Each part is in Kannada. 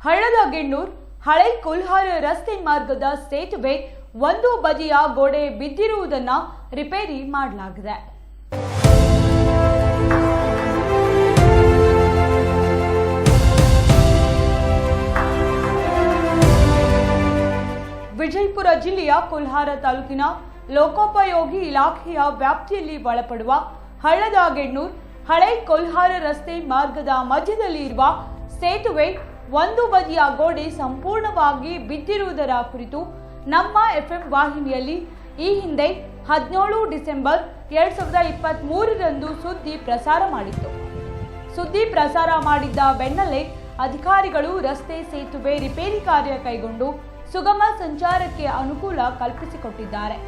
ಹಳ್ಳದ ಗೆಣ್ಣೂರ್ ಹಳೆ ಕುಲ್ಹಾರ ರಸ್ತೆ ಮಾರ್ಗದ ಸೇತುವೆ ಒಂದು ಬದಿಯ ಗೋಡೆ ಬಿದ್ದಿರುವುದನ್ನು ರಿಪೇರಿ ಮಾಡಲಾಗಿದೆ. ವಿಜಯಪುರ ಜಿಲ್ಲೆಯ ಕುಲ್ಹಾರ ತಾಲೂಕಿನ ಲೋಕೋಪಯೋಗಿ ಇಲಾಖೆಯ ವ್ಯಾಪ್ತಿಯಲ್ಲಿ ಒಳಪಡುವ ಹಳ್ಳದ ಗೆಣ್ಣೂರ್ ಹಳೆ ಕೊಲ್ಹಾರ ರಸ್ತೆ ಮಾರ್ಗದ ಮಧ್ಯದಲ್ಲಿ ಇರುವ ಸೇತುವೆ ಒಂದು ಬದಿಯ ಗೋಡೆ ಸಂಪೂರ್ಣವಾಗಿ ಬಿದ್ದಿರುವುದರ ಕುರಿತು ನಮ್ಮ ಎಫ್ಎಂ ವಾಹಿನಿಯಲ್ಲಿ ಈ ಹಿಂದೆ 17 ಡಿಸೆಂಬರ್ 2023ರಂದು ಸುದ್ದಿ ಪ್ರಸಾರ ಮಾಡಿತ್ತು. ಸುದ್ದಿ ಪ್ರಸಾರ ಮಾಡಿದ್ದ ಬೆನ್ನಲ್ಲೇ ಅಧಿಕಾರಿಗಳು ರಸ್ತೆ ಸೇತುವೆ ರಿಪೇರಿ ಕಾರ್ಯ ಕೈಗೊಂಡು ಸುಗಮ ಸಂಚಾರಕ್ಕೆ ಅನುಕೂಲ ಕಲ್ಪಿಸಿಕೊಟ್ಟಿದ್ದಾರೆ.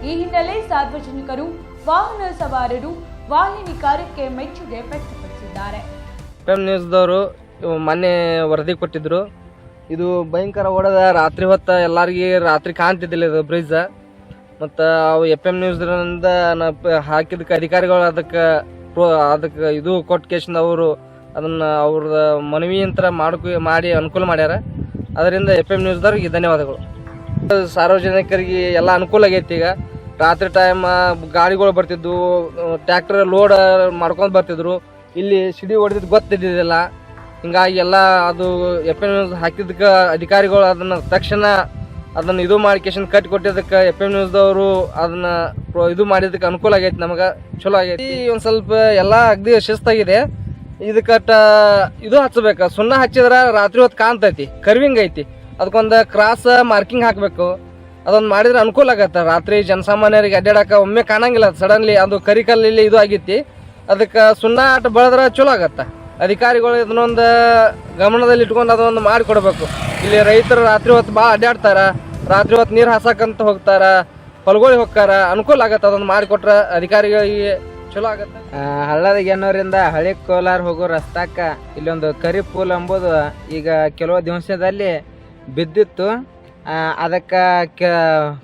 ಈ ಹಿನ್ನೆಲೆ ಸಾರ್ವಜನಿಕರು, ವಾಹನ ಸವಾರರು ವಾಹಿನಿ ಕಾರ್ಯಕ್ಕೆ ಮೆಚ್ಚುಗೆ ವ್ಯಕ್ತಪಡಿಸಿದ್ದಾರೆ. ನ್ಯೂಸ್ದವರು ಮೊನ್ನೆ ವರದಿ ಕೊಟ್ಟಿದ್ರು. ಇದು ಭಯಂಕರ ಓಡದ ರಾತ್ರಿ ಹೊತ್ತ ಎಲ್ಲರಿಗೆ ರಾತ್ರಿ ಕಾಣ್ತಿದ್ದಿಲ್ಲ ಇದು ಬ್ರಿಡ್ಜ್. ಮತ್ತು ಅವು FM ನ್ಯೂಸ್ನಿಂದ ಹಾಕಿದಕ್ಕೆ ಅಧಿಕಾರಿಗಳು ಅದಕ್ಕೆ ಇದು ಕೊಟ್ಟ ಕೇಶನ್ ಅವರು ಅದನ್ನು ಅವ್ರದ ಮನವಿ ಯಂತ್ರ ಮಾಡಿ ಅನುಕೂಲ ಮಾಡ್ಯಾರ. ಅದರಿಂದ FM ನ್ಯೂಸ್ದವ್ರಿಗೆ ಧನ್ಯವಾದಗಳು. ಸಾರ್ವಜನಿಕರಿಗೆ ಎಲ್ಲ ಅನುಕೂಲ ಆಗೈತಿ. ಈಗ ರಾತ್ರಿ ಟೈಮ್ ಗಾಡಿಗಳು ಬರ್ತಿದ್ವು, ಟ್ರ್ಯಾಕ್ಟರ್ ಲೋಡ್ ಮಾಡ್ಕೊಂಡು ಬರ್ತಿದ್ರು. ಇಲ್ಲಿ ಸಿಡಿ ಹೊಡೆದಿದ್ದು ಗೊತ್ತಿದ್ದಿದ್ದಿಲ್ಲ. ಹಿಂಗಾಗಿ ಎಲ್ಲ ಅದು FM ನ್ಯೂಸ್ ಹಾಕಿದ್ದಕ್ಕೆ ಅಧಿಕಾರಿಗಳು ಅದನ್ನು ತಕ್ಷಣ ಅದನ್ನು ಇದು ಮಾಡಿಕೇಶನ್ ಕಟ್ಟಿ ಕೊಟ್ಟಿದ್ದಕ್ಕೆ FM ನ್ಯೂಸ್ದವರು ಅದನ್ನ ಇದು ಮಾಡಿದ್ದಕ್ಕೆ ಅನುಕೂಲ ಆಗೈತಿ. ನಮಗೆ ಚಲೋ ಆಗೈತಿ. ಒಂದು ಸ್ವಲ್ಪ ಎಲ್ಲ ಅಗದಿ ಶಿಸ್ತಾಗಿದೆ. ಇದಕ್ಕೆ ಇದು ಹಚ್ಚಬೇಕು. ಸುಣ್ಣ ಹಚ್ಚಿದ್ರೆ ರಾತ್ರಿ ಹೊತ್ತು ಕಾಣ್ತೈತಿ, ಕರ್ವಿಂಗ್ ಐತಿ. ಅದಕ್ಕೊಂದು ಕ್ರಾಸ್ ಮಾರ್ಕಿಂಗ್ ಹಾಕಬೇಕು. ಅದೊಂದು ಮಾಡಿದ್ರೆ ಅನುಕೂಲ ಆಗತ್ತೆ. ರಾತ್ರಿ ಜನಸಾಮಾನ್ಯರಿಗೆ ಅಡ್ಡಾಡಕ್ಕೆ ಒಮ್ಮೆ ಕಾಣಂಗಿಲ್ಲ. ಸಡನ್ಲಿ ಅದು ಕರಿಕಲ್ಲಿ ಇದು ಆಗೈತಿ. ಅದಕ್ಕೆ ಸುಣ್ಣ ಆಟ ಬೆಳೆದ್ರೆ ಚಲೋ ಆಗತ್ತೆ. ಅಧಿಕಾರಿಗಳು ಇದನ್ನೊಂದು ಗಮನದಲ್ಲಿ ಇಟ್ಕೊಂಡು ಅದೊಂದು ಮಾಡಿಕೊಡ್ಬೇಕು. ಇಲ್ಲಿ ರೈತರು ರಾತ್ರಿ ಹೊತ್ತು ಭಾಳ ಅಡ್ಡಾಡ್ತಾರ, ರಾತ್ರಿ ಹೊತ್ತು ನೀರು ಹಾಸಕ್ಕಂತ ಹೋಗ್ತಾರ, ಹೊಲಗಳಿಗೆ ಹೋಗ್ತಾರ. ಅನುಕೂಲ ಆಗತ್ತೆ. ಅದೊಂದು ಮಾಡಿಕೊಟ್ರೆ ಅಧಿಕಾರಿಗಳಿಗೆ ಚಲೋ ಆಗತ್ತೆ. ಹಳ್ಳದ ಗೆಣ್ಣೂರಿಂದ ಹಳೆ ಕೋಲಾರ ಹೋಗೋ ರಸ್ತಾಕ ಇಲ್ಲೊಂದು ಕರಿ ಪೂಲ್ ಎಂಬುದು ಈಗ ಕೆಲವು ದಿವಸದಲ್ಲಿ ಬಿದ್ದಿತ್ತು. ಅದಕ್ಕೆ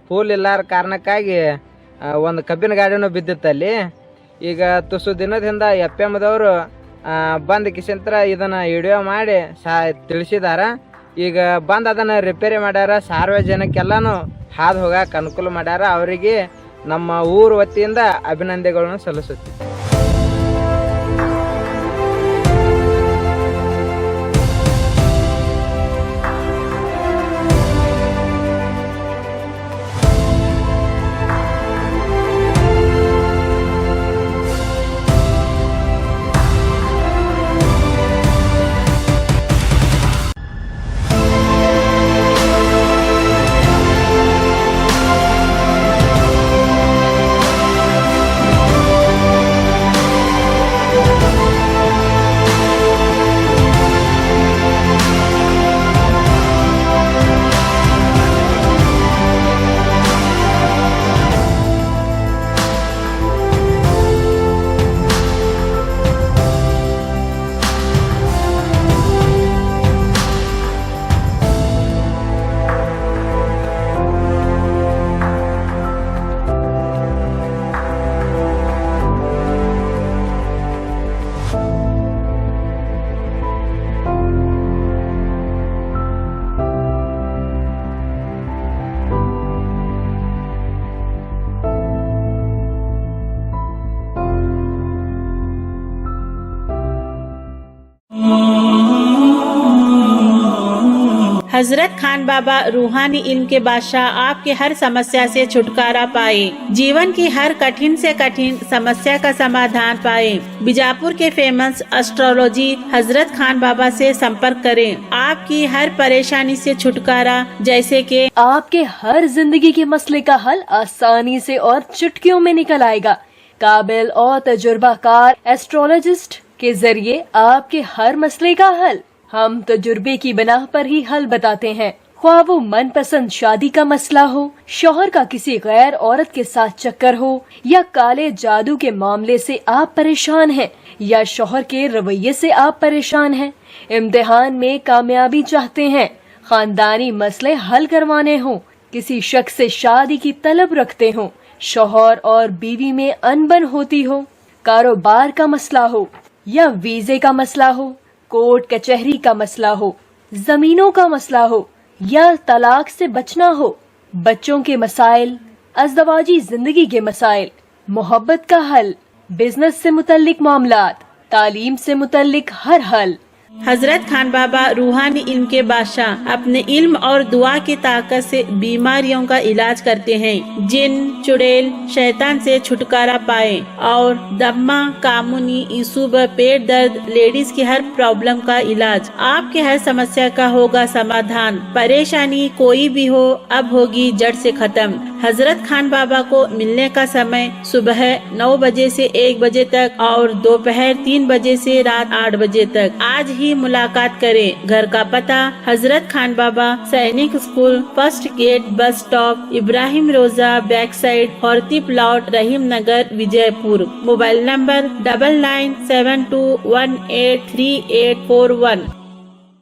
ಪೂಲ್ ಇಲ್ಲಾರ ಕಾರಣಕ್ಕಾಗಿ ಒಂದು ಕಬ್ಬಿನ ಗಾಡಿನೂ ಬಿದ್ದಿತ್ತಲ್ಲಿ. ಈಗ ತುಸು ದಿನದಿಂದ FMದವರು ಬಂದ್ ಕಿಸಂತ್ರ ಇದನ್ನು ವಿಡಿಯೋ ಮಾಡಿ ತಿಳಿಸಿದಾರ. ಈಗ ಬಂದು ಅದನ್ನು ರಿಪೇರಿ ಮಾಡ್ಯಾರ. ಸಾರ್ವಜನಿಕೆಲ್ಲನೂ ಹಾದು ಹೋಗಕ್ಕೆ ಅನುಕೂಲ ಮಾಡ್ಯಾರ. ಅವರಿಗೆ ನಮ್ಮ ಊರು ವತಿಯಿಂದ ಅಭಿನಂದನೆಗಳನ್ನು ಸಲ್ಲಿಸುತ್ತೀವಿ. हजरत खान बाबा रूहानी इल्म के बादशाह आपके हर समस्या से छुटकारा पाए, जीवन की हर कठिन से कठिन समस्या का समाधान पाए। बीजापुर के फेमस एस्ट्रोलॉजी हजरत खान बाबा से संपर्क करें। आपकी हर परेशानी से छुटकारा, जैसे कि आपके हर जिंदगी के मसले का हल आसानी से और चुटकियों में निकल आएगा। काबिल और तजुर्बाकार एस्ट्रोलॉजिस्ट के जरिए आपके हर मसले का हल हम तजुर्बे की बिना पर ही हल बताते हैं। ख्वाह वो मनपसंद शादी का मसला हो, शौहर का किसी गैर औरत के साथ चक्कर हो, या काले जादू के मामले से आप परेशान हैं, या शौहर के रवैये से आप परेशान हैं, इम्तिहान में कामयाबी चाहते हैं, खानदानी मसले हल करवाने हो, किसी शख्स से शादी की तलब रखते हो, शौहर और बीवी में अनबन होती हो, कारोबार का मसला हो या वीजे का मसला हो, कोर्ट कचहरी का मसला हो, जमीनों का मसला हो या तलाक से बचना हो, बच्चों के मसाइल, अज़दवाजी जिंदगी के मसाइल, मोहब्बत का हल, बिजनेस से मुतल्लिक मामलात, तालीम से मुतल्लिक हर हल। हजरत खान बाबा रूहानी इल्म के बादशाह अपने इल्म और दुआ की ताकत से बीमारियों का इलाज करते हैं। जिन, चुड़ैल, शैतान से छुटकारा पाए और दम्मा, कामुनी, ईसूब, पेट दर्द, लेडीज की हर प्रॉब्लम का इलाज, आपके हर समस्या का होगा समाधान। परेशानी कोई भी हो, अब होगी जड़ से खत्म। हजरत खान बाबा को मिलने का समय सुबह 9 बजे से 1 बजे तक और दोपहर 3 बजे से रात 8 बजे तक। आज ही मुलाकात करें। घर का पता हजरत Khan Baba Sainik school, first gate, bus stop, Ibrahim Roza, back side, horti plot, Rahim Nagar, Vijaypur. Mobile number 9972183841।